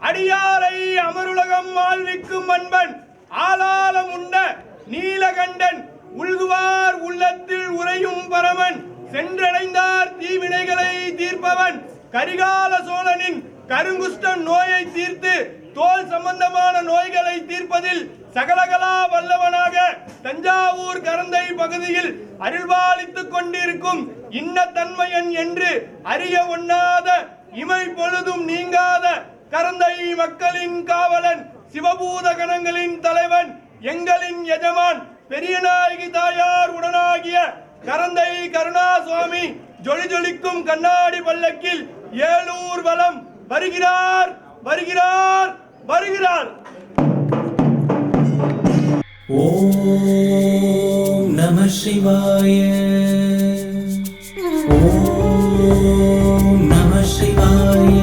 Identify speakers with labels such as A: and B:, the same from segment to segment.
A: அடியாரை அமருலகம் வாழ்விக்கும் அன்பன் ஆளாலம் உண்ட நீலகண்டன் உள்குவார் உள்ளத்தில் உறையும் பரமன் சென்றடைந்தார் தீவினைகளை தீர்ப்பவன் கரிகால சோழனின் கருங்குஷ்டம் நோயை தீர்த்து தோல் சம்பந்தமான நோய்களை தீர்ப்பதில் சகலகலா வல்லவனாக தஞ்சாவூர் கரந்தை பகுதியில் அருள்பாலித்துக் கொண்டிருக்கும் இன்னத்தன்மையன் என்று அறிய ஒண்ணாத இமை பொழுதும் நீங்காத கரந்தை மக்களின் காவலன் சிவபூத கணங்களின் தலைவன் எங்களின் எஜமான் பெரியநாயகி தாயார் உடனாகிய கரந்தை கருணா சுவாமி ஜொலி ஜொலிக்கும் கண்ணாடி பல்லக்கில் ஏலூர் வலம் வருகிறார் வருகிறார் வருகிறார்.
B: ஓம் நம சிவாய. ஓம் நம சிவாய.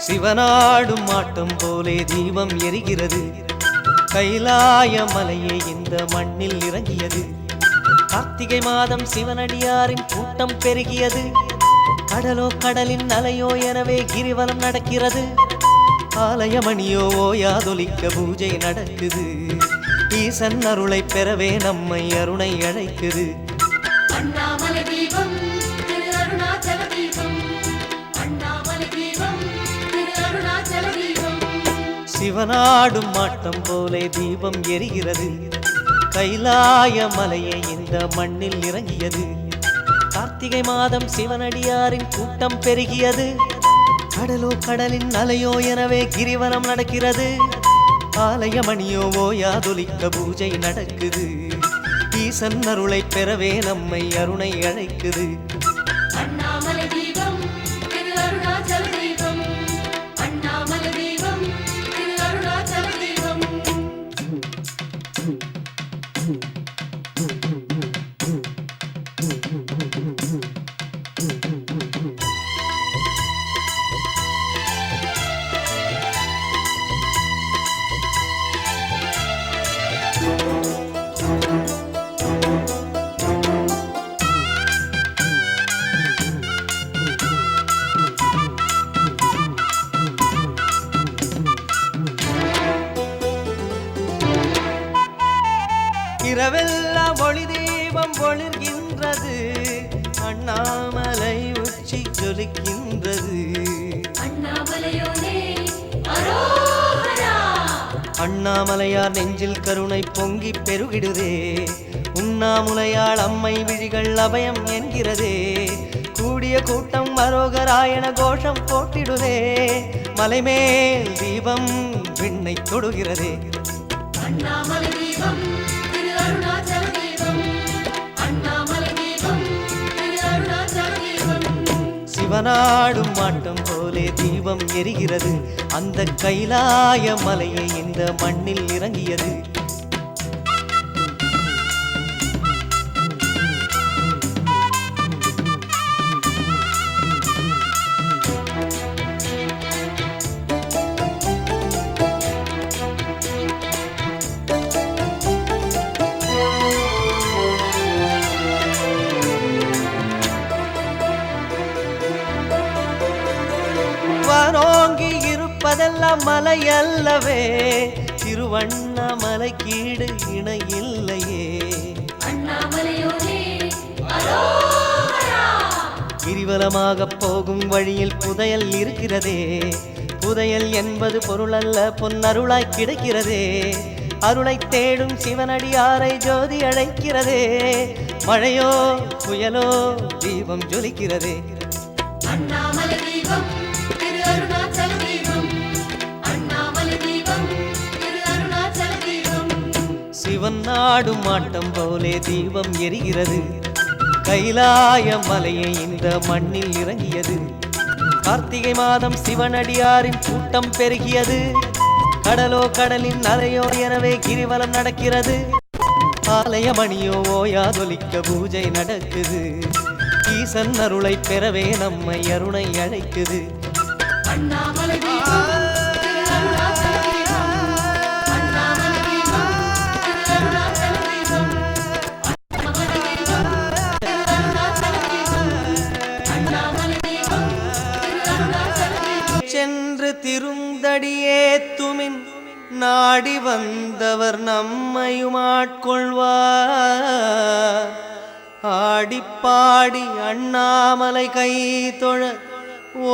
C: சிவனாடும் ஆட்டம் போலே தீபம் எரிகிறது. கைலாய மலையே இந்த மண்ணில் இறங்கியது. கார்த்திகை மாதம் சிவனடியாரின் கூட்டம் பெருகியது. கடலோ கடலின் அலையோ எனவே கிரிவலம் நடக்கிறது. ஆலயமணியோ ஓயாதொலிக்க பூஜை நடக்குது. ஈசன் அருளை பெறவே நம்மை அருணை அழைக்குது. சிவனாடும் மாட்டம் போலே தீபம் எரிகிறது. கைலாய மலையே இந்த மண்ணில் இறங்கியது. கார்த்திகை மாதம் சிவனடியாரின் கூட்டம் பெருகியது. கடலோ கடலின் அலையோ எனவே கிரிவலம் நடக்கிறது. ஆலயமணியோ ஓயாதொலிக்க பூஜை நடக்குது. ஈசன் அருளை பெறவே நம்மை அருணை அழைக்குது. இரவெல்லாம் ஒளி தீபம் ஒளிர்கின்றது. அண்ணாமலை உச்சி ஜொலிக்கின்றது. அண்ணாமலையார் நெஞ்சில் கருணை பொங்கி பெருகிடுதே. உண்ணாமுலையாள் அம்மை விழிகள் அபயம் என்கிறதே. கூடிய கூட்டம் அரோகராயண கோஷம் போட்டிடுதே. மலைமேல் தீபம் விண்ணை தொடுகிறதே. சிவனாடும் மாட்டம் போலே தீபம் எரிகிறது. அந்த கைலாய மலையை இந்த மண்ணில் இறங்கியது. வானோங்கி இருப்பதெல்லாம் மலை அல்லவே. திருவண்ணாமலை கீடு இணை இல்லையே. கிரிவலமாக போகும் வழியில் புதையல் இருக்கிறதே. புதையல் என்பது பொருள் அல்ல, பொன்னருளாய் கிடைக்கிறதே. அருளை தேடும் சிவனடியாரை ஜோதி அழைக்கிறதே. மழையோ புயலோ தீபம் ஜொலிக்கிறதே. மன்னாடும் ஆட்டம் போலே தீபம் எரிகிறது. கைலாய மலையை இந்த மண்ணில் இறங்கியது. கார்த்திகை மாதம் சிவனடியாரின் கூட்டம் பெருகியது. கடலோ கடலின் அலையோ எனவே கிரிவலம் நடக்கிறது. ஆலய மணியோ ஓயாதொலிக்க பூஜை நடக்குது. ஈசன் அருளை பெறவே நம்மை அருணை அழைக்குது.
D: அண்ணாமலை தீபம், திரு அருணாச்சல தீபம். அண்ணாமலை தீபம், திரு அருணாச்சல தீபம். அண்ணாமலை தீபம், திரு அருணாச்சல தீபம். அண்ணாமலை தீபம், திரு அருணாச்சல தீபம்.
C: சென்று திருந்தடியேத்துமின் நாடி வந்தவர் நம்மையும் ஆட்கொள்வார். ஆடிப்பாடி அண்ணாமலை கை தொழ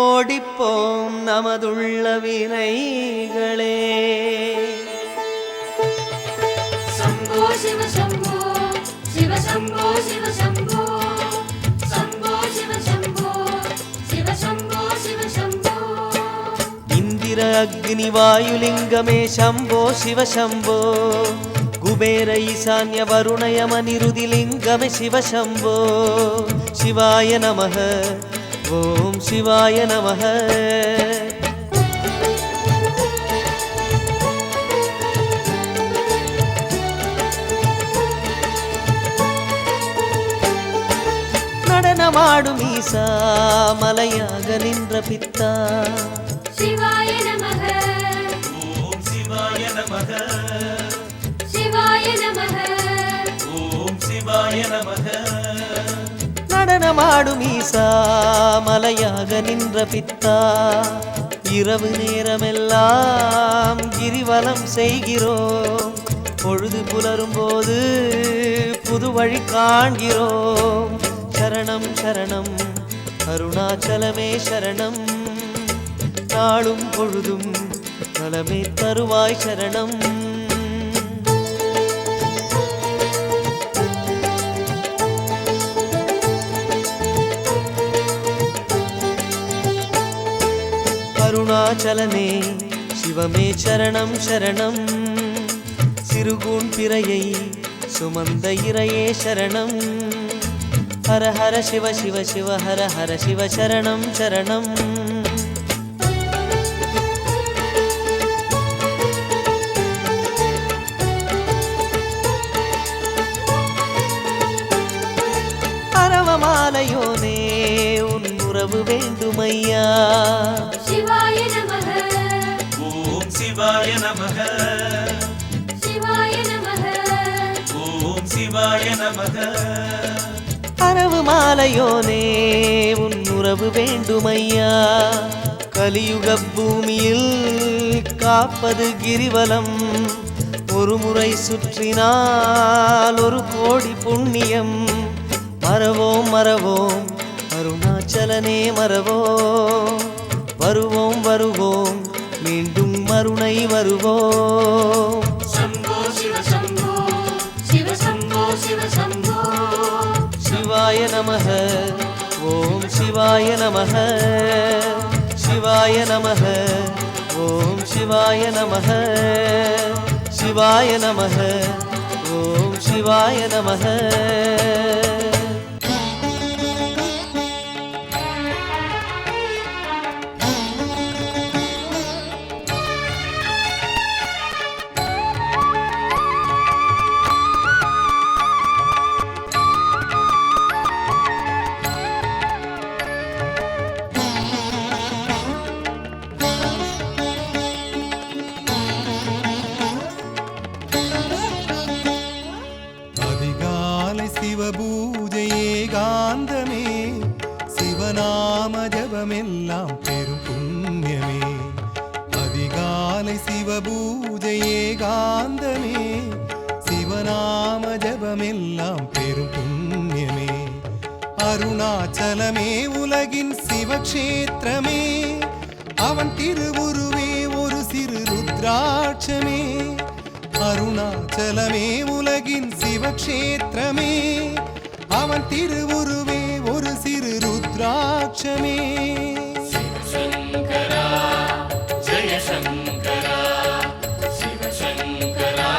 C: ஓடிப்போம் நமதுள்ள வினைகளே.
D: शम्भो शिव शम्भो शिव शम्भो शिव शम्भो शम्भो शिव शम्भो शिव शम्भो शिव शम्भो
C: இந்திர அக்னி வாயுலிங்கமே சம்போ சிவ சம்போ. குபேர ஈசான்ய வருணயம நிருதிலிங்கமே சிவ சம்போ. சிவாய நமக ஓம் சிவாய நமக. நடனமாடும் ஈசா மலையாக நின்ற பித்தா.
D: शिवाय नमः
B: ஓம் சிவாய நமக
D: शिवाय नमः
B: ஓம் சிவாய நமக
C: நடனமாடும் ஈசா மலையாக நின்ற பித்தா. இரவு நேரமெல்லாம் கிரிவலம் செய்கிறோம். பொழுது புலரும் போது புது வழி காண்கிறோம். சரணம் சரணம் அருணாச்சலமே சரணம். நாளும் பொழுதும் நலமே தருவாய் சரணம். அருணாச்சலனே சிவமே சரணம் சரணம். சிறுகூன் பிறையை சுமந்த இறையே சரணம். ஹர ஹர சிவ சிவ சிவ ஹர ஹர சிவ சரணம் சரணம். அரவமாலையோனே உன் உறவு வேண்டுமையா.
D: शिवाय नमः
B: ஓம் சிவாய நமக
D: शिवाय नमः
B: ஓம் சிவாய நமக
C: அரவு மாலையோனே உன் உறவு வேண்டுமையா. கலியுக பூமியில் காப்பது கிரிவலம். ஒரு முறை சுற்றினால் ஒரு கோடி புண்ணியம். மறவோம் மறவோம் அருணாச்சலனே மறவோம். வருவோம் வருவோம் மீண்டும் மருணை வருவோம்.
D: शम्भो शिव शम्भो शिव शम्भो शिव शम्भो
C: சிவாய நமக ஓம் சிவாய நமக. சிவாய நமக ஓம் சிவாய நமக. சிவாய நமக ஓம் சிவாய நமக.
E: அதிகாலை சிவபூஜையே காந்தமே. சிவநாம ஜபமெல்லாம் பெரும் புண்ணியமே. அதிகாலை சிவபூஜையே காந்தமே. சிவநாம ஜபமெல்லாம் பெரும் புண்ணியமே. அருணாச்சலமே உலகின் சிவக்ஷேத்திரமே. அவன் திருவுருவே ஒரு சிறு ருத்ராட்சமே. அருணாச்சலமே உலகின் சிவக்ஷேத்திரமே. அவன் திருவுருவே ஒரு சிறு ருத்ராட்சமே.
D: शङ्करा जय शङ्करा शिव शङ्करा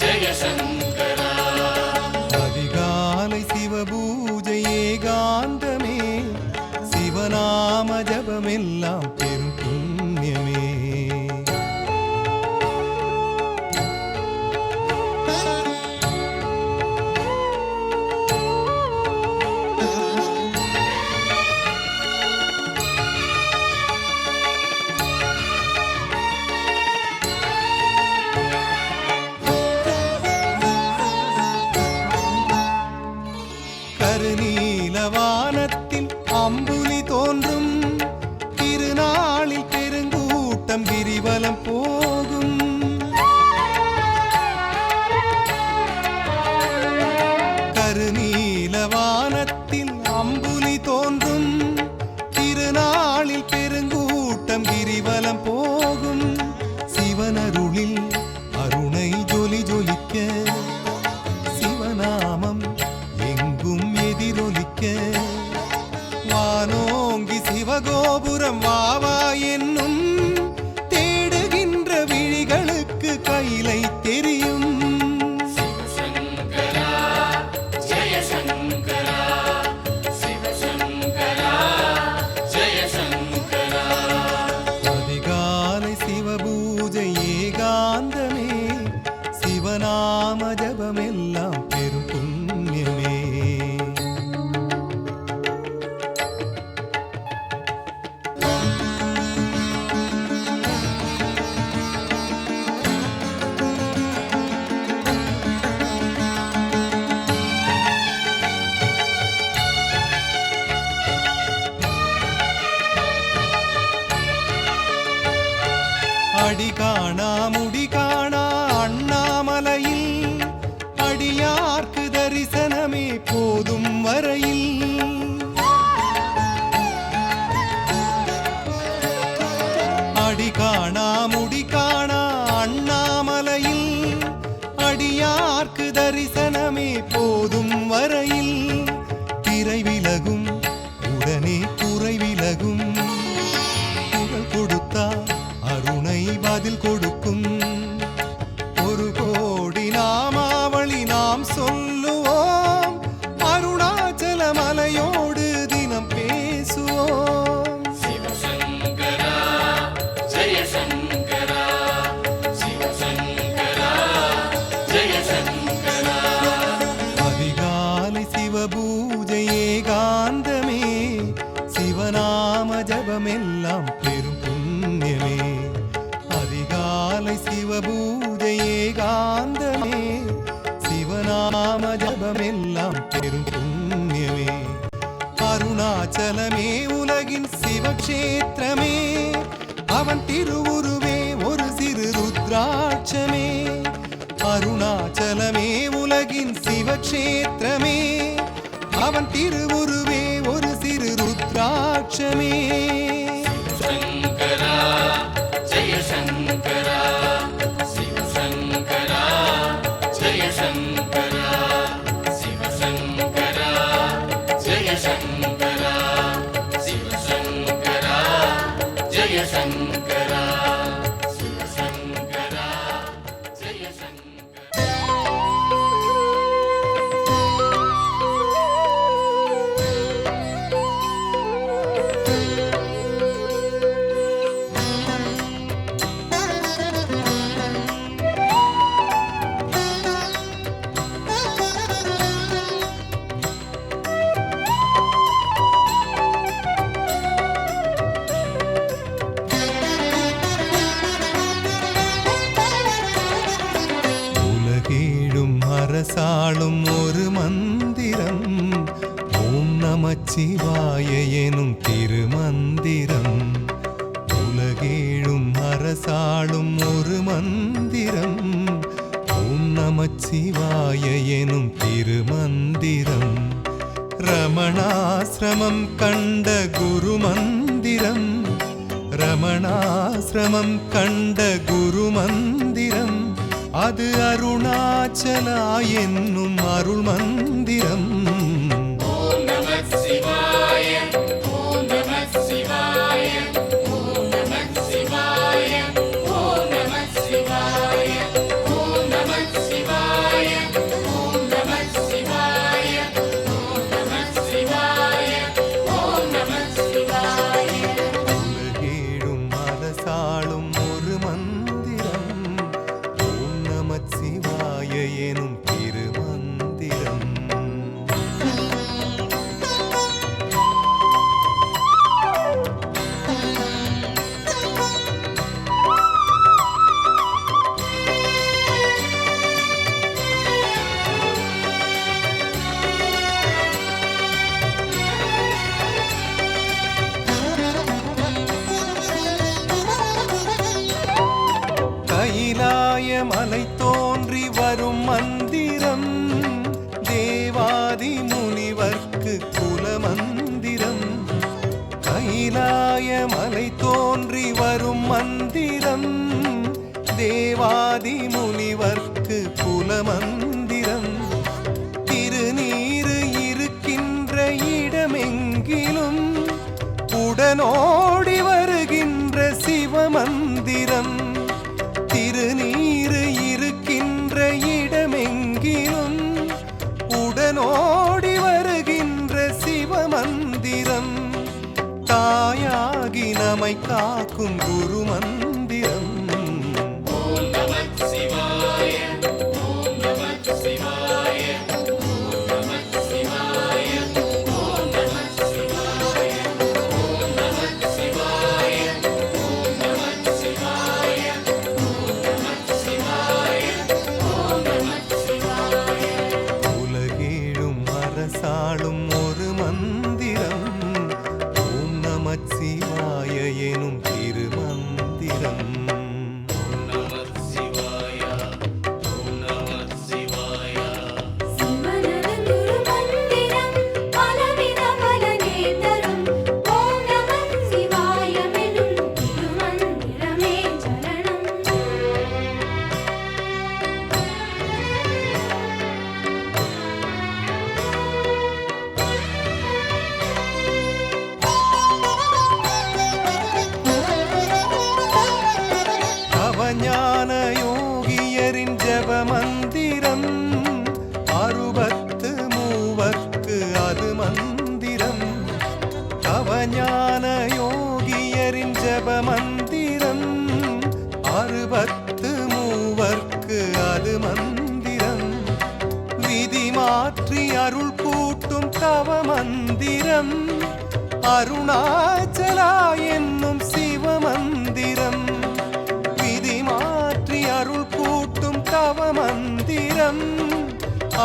D: जय शङ्करा
E: சிவநாம ஜபமெல்லாம் பெரும் புண்ணியமே. கருநீலவானத்தில் அம்புலி தோன்றும் திருநாளில் பெருங்கூட்டம் கிரிவலம் போகும். கருநீலவானத்தில் அம்புலி தோன்றும் திருநாளில் பெருங்கூட்டம் கிரிவலம் போகும். சிவனருளில் அருணை ஜொலி ஜொலிக்க சிவநாமம் எங்கும் எதிரொலிக்க வானோங்கி சிவகோபுரம் வாவா என்னும் தேடுகின்ற விழிகளுக்கு கையிலை தெரியும். அதிகாலை சிவபூஜை ஏகாந்தமே சிவநாம ஜபமெல்லாம் பெரும் புண்ணியமே. அடி காணா முடி காணா அண்ணாமலையில் அடியார்க்கு தரிசனமே போதும் வரையில். அடி காணா முடி காணா அண்ணாமலையில் அடியார்க்கு தரிசனமே போதும் வரையில். திரை விலகும் உடனே குறை விலகும். குரல் கொடுத்தா அருணை பதில் கொடுக்கும். ஒரு கோடி நாமாவளி நாம் சொல்லுவோம். அருணாச்சல மலையோடு தினம் பேசுவோம். அதிகாலை சிவபூஜை ஏகாந்தமே சிவநாம ஜபமெல்லாம் பெரும் புண்ணியமே. அதிகாலை சிவபூஜை ஏகாந்தமே சிவநாம ஜபமெல்லாம் பெரும் புண்ணியமே. அருணாச்சலமே உலகின் சிவக்ஷேத்திரமே அவன் திருவுருவே ஒரு சிறு ருத்ராட்சமே. அருணாச்சலமே உலகின் சிவக்ஷேத்திரமே அவன் திருவுருவே ஒரு சிறு ருத்ராட்சமே. அரசாளும் ஒரு மந்திரம் ஓம் நமச்சிவாய எனும் திருமந்திரம். உலகேழும் அரசாளும் ஒரு மந்திரம் ஓம் நமச்சிவாய எனும் திருமந்திரம். ரமணாசிரமம் கண்ட குரு மந்திரம். ரமணாசிரமம் கண்ட குரு மந்திரம் அது அருணாச்சலா என்னும் அருள் மந்திரம்.
D: ஓம் நமः சிவாய ஓம் நமः சிவாய ஓம் நமः சிவாய ஓம் நமः சிவாய ஓம் நமः சிவாய ஓம் நமः சிவாய ஓம் நமः சிவாய ஓம் நமः சிவாய
E: மலை தோன்றி வரும் மந்திரம் தேவாதி முனிவர்க்கு குல மந்திரம். கைலாய மலை தோன்றி வரும் மந்திரம் தேவாதி முனிவர்க்கு குல மந்திரம். திருநீறு இருக்கின்ற இடமெங்கிலும் உடனோடி வருகின்ற சிவமந்திரம். திருநீறு இருக்கின்ற இடமெங்கிலும் உடனோடி வருகின்ற சிவமந்திரம். தாயாகி நம்மை காக்கும் குரு மந்திரம்.
D: ஓம் நமः சிவாய ஓம் நமः சிவாய ஓம் நமः சிவாய ஓம் நமः சிவாய ஓம் நமः சிவாய ஓம் நமः சிவாய ஓம் நமः சிவாய ஓம் நமः சிவாய.
E: உலகேழும் அரசாளும் ஒரு மந்திரம் ஓம் நமச்சிவாய எனும் திருமந்திரம்.
F: சிவனது குருமந்திரம் பலவித பலனே தரும். ஓம் நமः சிவாயமெனும் திருமந்திரமே சரணம்.
E: அவஞான யோகியரின் ஜப மந்திரம் அறுபத்து மூவர்க்கு அது மந்திரம். அவஞான யோகியரின் ஜப மந்திரம் அறுபத்து மூவர்க்கு அது மந்திரம். விதி மாற்றி அருள் கூட்டும் தவ மந்திரம் அருணாச்சலா என்னும் சிவமந்திரம். விதி மாற்றி அருள் கூட்டும் தவ மந்திரம்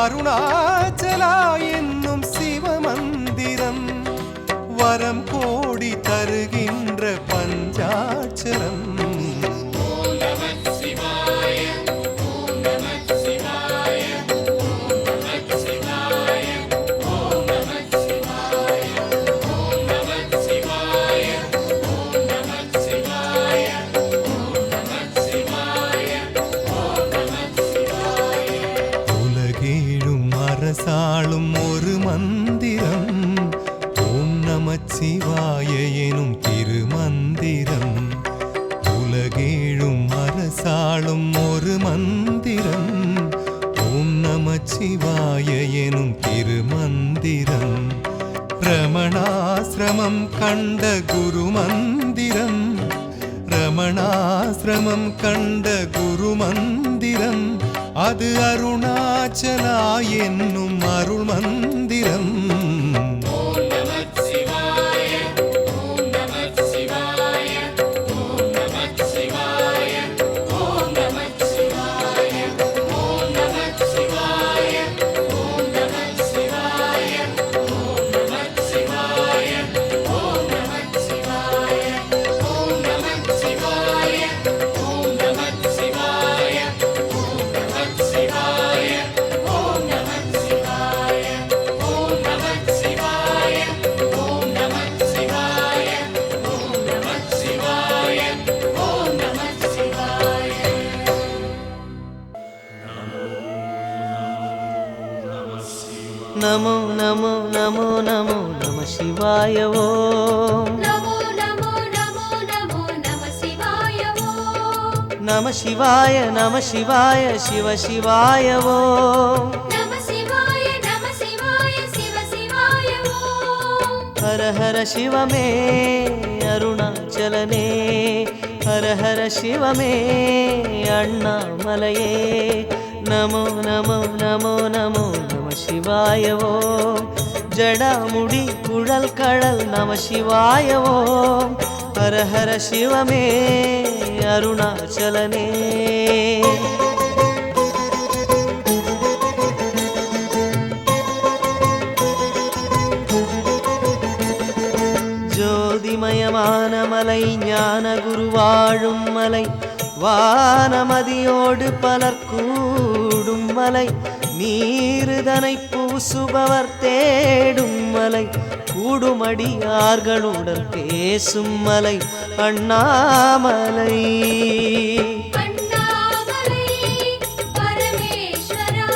E: அருணாச்சலா என்னும் சிவமந்திரம். வரம் கோடி தருகின்ற பஞ்சாட்சரம்.
D: ஓம் நமः சிவாய ஓம் நமः சிவாய ஓம் நமः சிவாய ஓம் நமः சிவாய ஓம் நமः சிவாய ஓம் நமः சிவாய ஓம் நமः சிவாய ஓம் நமः சிவாய.
E: உலகேழும் அரசாளும் ஒரு மந்திரம் ஓம் நமச்சிவாய எனும் திருமந்திரம். உலகேழும் அரசாளும் ஒரு மந்திரம் ஓம் நமச்சிவாய எனும் திருமந்திரம். ரமணாசிரமம் கண்ட குரு மந்திரம் ரமணாசிரமம் கண்ட குரு மந்திரம் அது அருணாச்சலா என்னும் அருள் மந்திரம்.
D: ஓம் நமः சிவாய ஓம் நமः சிவாய ஓம் நமः சிவாய ஓம் நமः சிவாய ஓம் நமः சிவாய ஓம் நமः சிவாய ஓம் நமः சிவாய ஓம் நமः சிவாய ஓம் நமः சிவாய ஓம் நமः சிவாய ஓம் நமः சிவாய ஓம் நமः சிவாய ஓம் நமः சிவாய ஓம் நமः சிவாய ஓம் நமः சிவாய ஓம் நமः சிவாய.
C: நமோ நமோ நமோ நமோ நம சிவாய ஓம்.
F: நமோ நமோ நமோ நமோ நம சிவாய ஓம்.
C: நம சிவாய நம சிவாய சிவ சிவாய ஓம்.
F: நம சிவாய சிவ சிவாய ஓம்.
C: ஹர ஹர சிவமே அருணாச்சலனே ஹர ஹர சிவமே அண்ணாமலையே. நமோ நமோ நமோ நமோ நம சிவாய ஓம். ஜடாமுடி குழல் கடல் நம சிவாய ஓம். ஹர ஹர சிவமே அருணாச்சலனே. ஜோதிமயமான மலை ஞான குரு வாழும் மலை வானமதியோடு பலர் கூடும் மலை, நீருதனை பூசுபவர் தேடும் மலை, கூடுமடியார்களுடன் பேசும் மலை அண்ணாமலை.
F: அண்ணாமலை பரமேஸ்வரா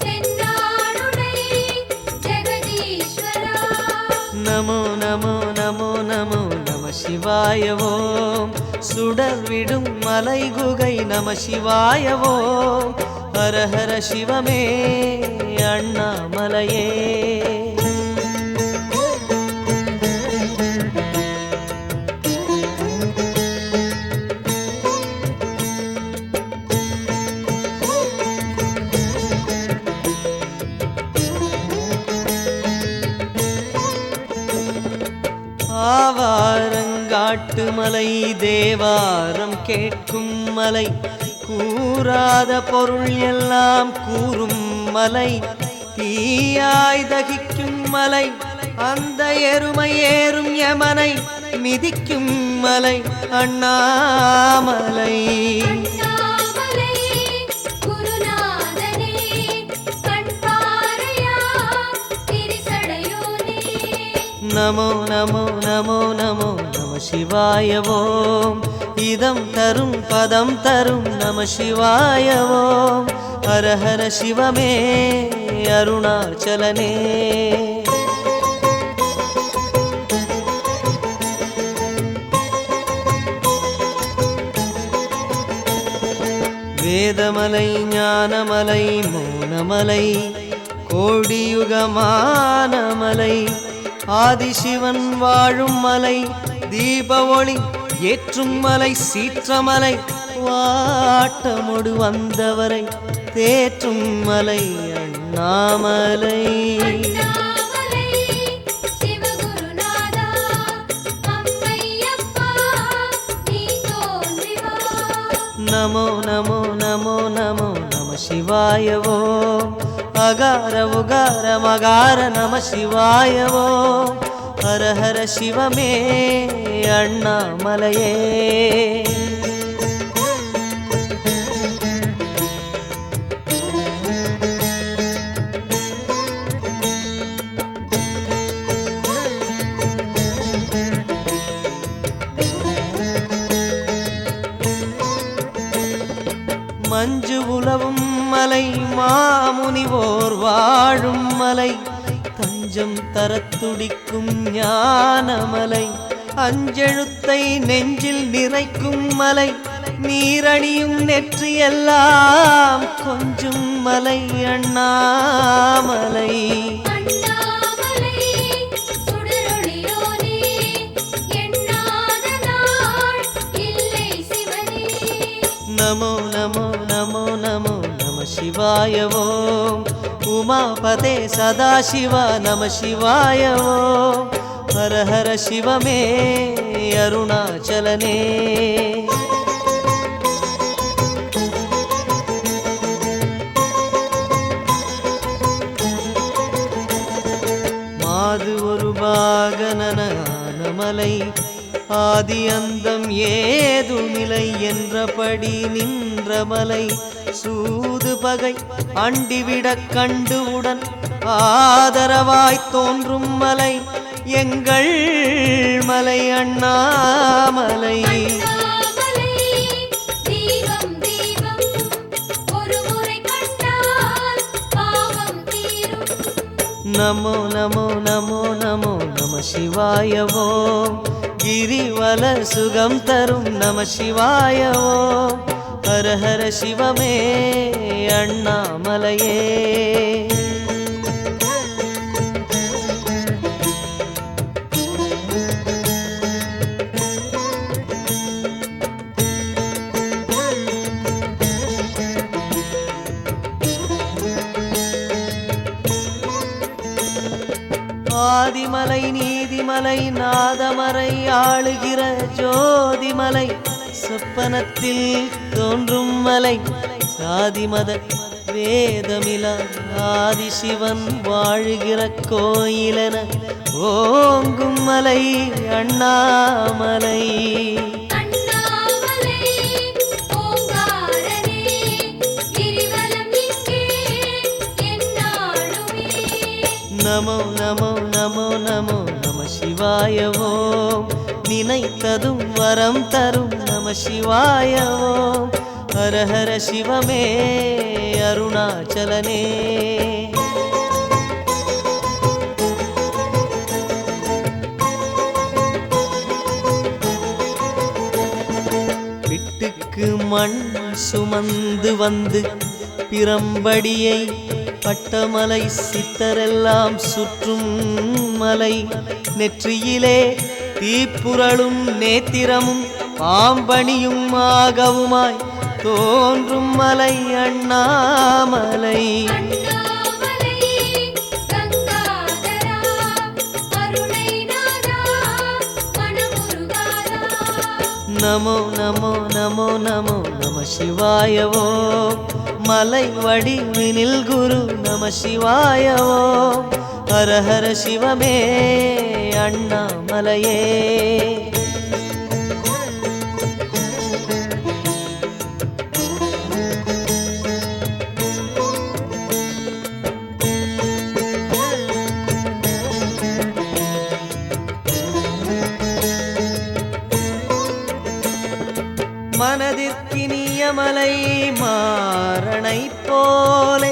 F: தென்னாடுடை ஜெகதீஸ்வரா.
C: நமோ நமோ நமோ நமோ நம சிவாய ஓம். சுடர் விடும் மலை குகை நம சிவாய ஓம். ஹர ஹர சிவமே அண்ணாமலையே. ஆவாரங்காட்டு மலை தேவாரம் கேட்கும் மலை, கூறாத பொருள் எல்லாம் கூறும் மலை, தீயாய் தகிக்கும் மலை, அந்த எருமை ஏறும் யமனை மிதிக்கும் மலை அண்ணாமலை.
F: அண்ணாமலை குருநாதனே கண்பாரையா திரிசடையோனே.
C: நமோ நமோ நமோ நமோ நம சிவாய ஓம். இதம் தரும் பதம் தரும் நம சிவாய ஓம். ஹர ஹர சிவமே அருணாச்சலனே. வேதமலை ஞானமலை மௌனமலை, கோடியுகமான மலை, ஆதிசிவன் வாழும் மலை, தீப ஒளி ஏற்றும் மலை சீற்றமலை, வாட்டமொடு வந்தவரை தேற்றும் மலை அண்ணாமலை.
F: அண்ணாமலை சிவகுருநாதா அம்மையப்பா நீ தோன்றி வா.
C: நமோ நமோ நமோ நமோ நம சிவாய ஓம். அகார உகார மகார நம சிவாய ஓம். ஹர ஹர சிவமே அண்ணாமலையே. மஞ்சு உலவும் மலை மாமுனிவோர் வாழும் மலை, தஞ்சம் தரத்துடிக்கும் ஞானமலை, அஞ்செழுத்தை நெஞ்சில் நிறைக்கும் மலை, நீரணியும் நெற்றியெல்லாம் கொஞ்சும் மலை அண்ணாமலை.
F: அண்ணாமலை சுடரொளியோனே எண்ணாத நாள் இல்லை சிவனே.
C: நமோ நமோ நமோ நமோ நம சிவாய ஓம். உமாபதே சதாசிவ நம சிவாய ஓம். ஹர ஹர சிவமே அருணாச்சலனே. மாது ஒரு பாகனனான மலை, ஆதி அந்தம் ஏதுமில்லை என்றபடி நின்ற மலை, சூது பகை அண்டிவிட கண்டுவுடன் ஆதரவாய் தோன்றும் மலை எங்கள் மலை அண்ணாமலை.
F: அண்ணாமலை தீபம் தீபம் ஒரு முறை கண்டால் பாவம் தீரும்.
C: நமோ நமோ நமோ நமோ நம சிவாய ஓம். கிரிவல சுகம் தரும் நம சிவாய ஓம். ஹர ஹர சிவமே அண்ணாமலையே. ஆதிமலை நீதிமலை நாதமறை ஆளுகிற ஜோதிமலை, சொப்பனத்தில் தோன்றும் மலை, சாதிமத வேதமிலா ஆதிசிவன் வாழுகிற கோயிலென ஓங்கும் மலை அண்ணாமலை.
F: அண்ணாமலை
C: நமோ நமோ நமோ நம சிவாய ஓம் நினைத்ததும் வரம் தரும் நம சிவாய ஓம் ஹர ஹர சிவமே அருணாச்சலனே விட்டுக்கு மண் சுமந்து வந்து பிரம்படியை பட்டமலை சித்தரெல்லாம் சுற்றும் மலை நெற்றியிலே தீப்புரளும் நேத்திரமும் பாம்பணியும் ஆகவுமாய் தோன்றும் மலை அண்ணாமலை
F: அண்ணாமலை கங்காதரா கருணைநாதா மனமுருகாதா
C: நமோ நமோ நமோ நமோ நம சிவாய ஓம் மலை வடிவினில் குரு நம சிவாய ஓம் ஹர ஹர சிவமே அண்ணாமலையே மனதிற்கினிய மலை மாரணை போலே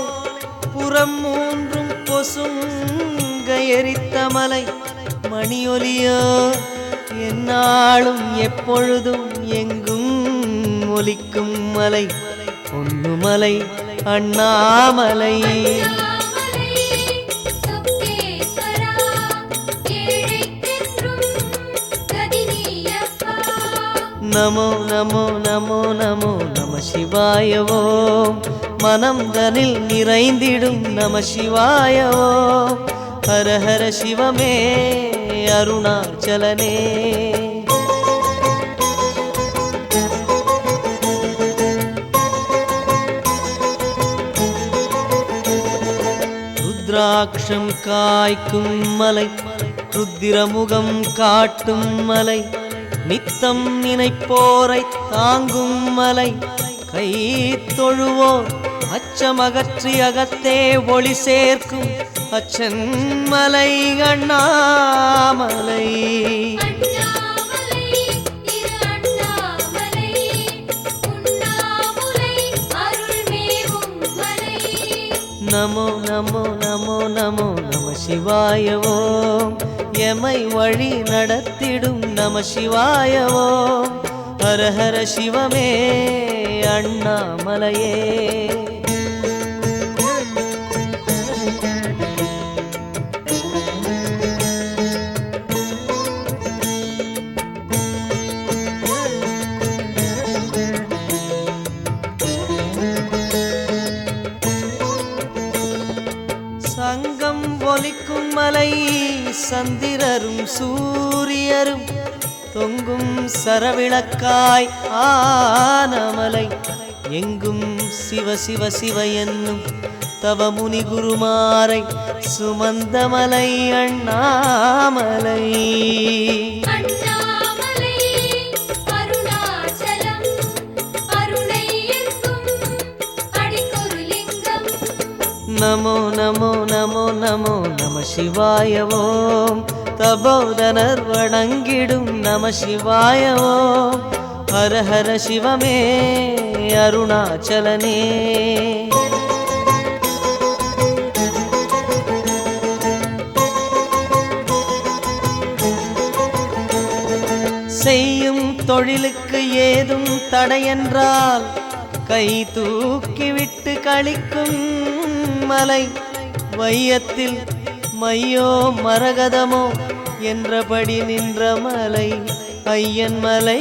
C: புறம் மூன்றும் பொசுங்க எரித்த மலை மணியொலியோ எந்நாளும் எப்பொழுதும் எங்கும் ஒலிக்கும் மலை பொன்னுமலை அண்ணாமலை
F: அண்ணாமலை சொக்கேஸ்வரா ஏழைக்கென்றும் கதினியப்பா
C: நமோ நமோ நமோ நமோ நம சிவாய ஓம் மனம் தனில் நிறைந்திடும் நம சிவாய ஓம் ஹர ஹர சிவமே அருணாச்சலனே ருத்ராட்சம் காய்க்கும் மலை ருத்திரமுகம் காட்டும் மலை நித்தம் நினைப்போரை தாங்கும் மலை கை தொழுவோர் அச்சமகற்றி அகத்தே ஒளி சேர்க்கும் அச்சன் மலை அண்ணாமலை
F: அண்ணாமலை திரு அண்ணாமலை உண்ணாமுலை அருள்மேவும் மலை
C: நமோ நமோ நமோ நமோ நம சிவாய ஓம் எமை வழி நடத்திடும் நம சிவாய ஓம் ஹர ஹர சிவமே அண்ணாமலையே சங்கம் ஒலிக்கும் மலை சந்திரரும் சூரியரும் தொங்கும் சரவிளக்காய் ஆனமலை எங்கும் சிவ சிவ சிவ என்னும் தவமுனி குருமாரை சுமந்தமலை அண்ணாமலை
F: அண்ணாமலை அருணாச்சலம் அருணை எங்கும் அடிக்கொரு லிங்கம்
C: நமோ நமோ நமோ நமோ நம சிவாய ஓம் தபோதனர் வணங்கிடும் நம சிவாய ஓம் ஹர ஹர சிவமே அருணாச்சலனே செய்யும் தொழிலுக்கு ஏதும் தடையென்றால் கை தூக்கிவிட்டு கழிக்கும் மலை வையத்தில் மையோ மரகதமோ என்றபடி நின்ற மலை ஐயன் மலை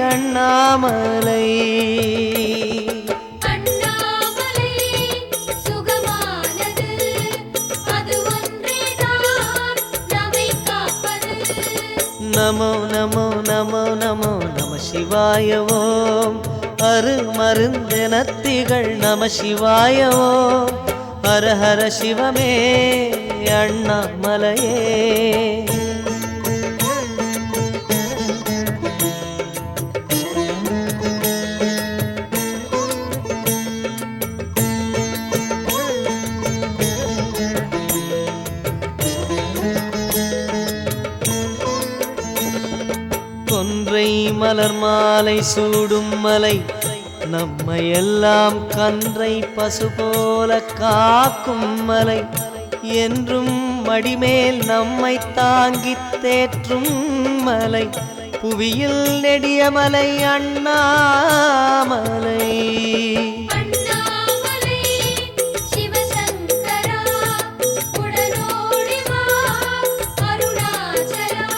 C: அண்ணாமலை
F: அண்ணாமலை சுகமானது அது ஒன்றேதான் நம்மை காப்பது
C: நமோ நமோ நமோ நமோ நம சிவாய ஓம் அருமருந்தெனத்திகள் நம சிவாய ஓம் ஹர ஹர சிவமே அண்ணாமலையே கொன்றை மலர் மாலை சூடும் மலை நம்மை எல்லாம் கன்றை பசு போல காக்கும் மலை என்றும் மடிமேல் நம்மை தாங்கித் தேற்றும் மலை புவியில் நெடிய மலை அண்ணாமலை.
F: அண்ணாமலை சிவசங்கரா உடனோடி வா அருணாச்சலா.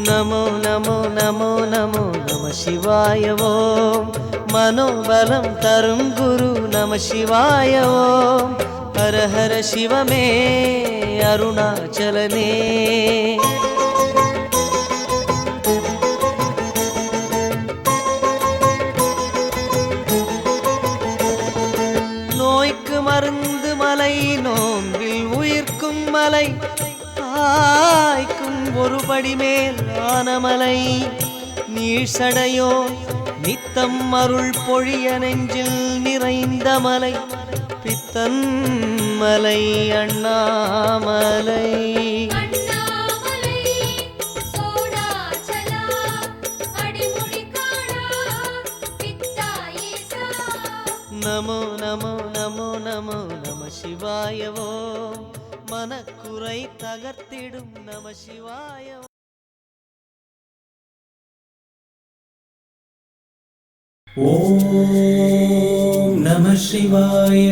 C: நமோ நமோ நமோ நமோ நம சிவாய ஓம் மனோபலம் தரும் குரு நம சிவாய ஓம் ஹர ஹர சிவமே அருணாச்சலனே. நோய்க்கு மருந்து மலை நோன்பில் உயிர்க்கும் மலை தாய்க்கும் ஒரு படி மேல் ஆனமலை நீழ்சடையோ நித்தம் அருள் பொழிய நெஞ்சில் நிறைந்த மலை பித்தன் மலை அண்ணாமலை.
F: அண்ணாமலை சோடாச்சலா அடிமுடி காணா பித்தாயேசா.
C: நமோ நமோ நமோ நமோ நம சிவாய ஓம் மனக்குறை தகர்த்திடும் நம சிவாய.
B: ஓம் நம சிவாய.